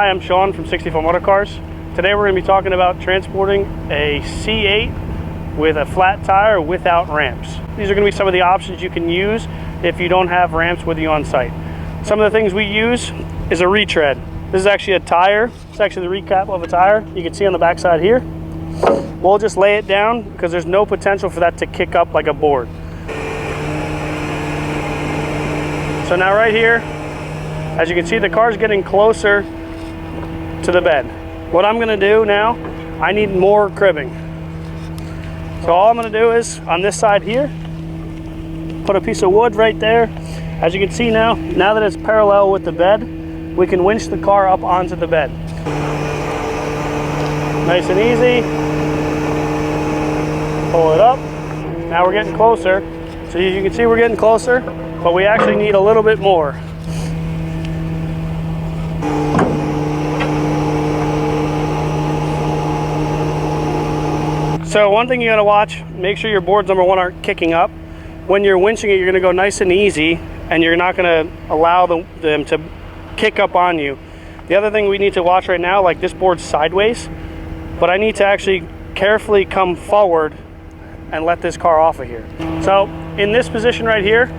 Hi, I'm Sean from 64 Motor Cars. Today we're going to be talking about transporting a C8 with a flat tire without ramps. These are going to be some of the options you can use if you don't have ramps with you on site. Some of the things we use is a retread. This is actually a tire. It's actually the recap of a tire. You can see on the back side here. We'll just lay it down because there's no potential for that to kick up like a board. So now right here, as you can see, the car's getting closer to the bed. What I'm gonna do now, I need more cribbing. So all I'm gonna do is, on this side here, put a piece of wood right there. As you can see now that it's parallel with the bed, we can winch the car up onto the bed. Nice and easy. Pull it up. Now we're getting closer. So as you can see, we're getting closer, but we actually need a little bit more. So one thing you gotta watch, make sure your boards, number one, aren't kicking up. When you're winching it, you're gonna go nice and easy, and you're not gonna allow them to kick up on you. The other thing we need to watch right now, like this board's sideways, but I need to actually carefully come forward and let this car off of here. So in this position right here,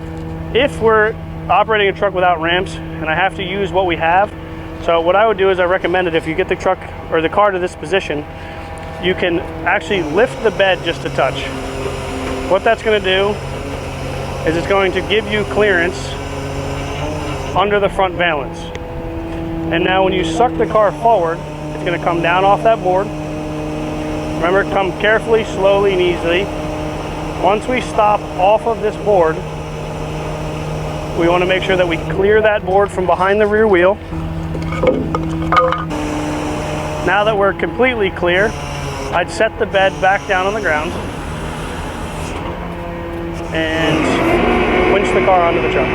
if we're operating a truck without ramps and I have to use what we have, so what I would do is I recommend it, if you get the truck or the car to this position, you can actually lift the bed just a touch. What that's going to do is it's going to give you clearance under the front valance. And now when you suck the car forward, it's going to come down off that board. Remember, come carefully, slowly, and easily. Once we stop off of this board, we want to make sure that we clear that board from behind the rear wheel. Now that we're completely clear, I'd set the bed back down on the ground and winch the car onto the truck.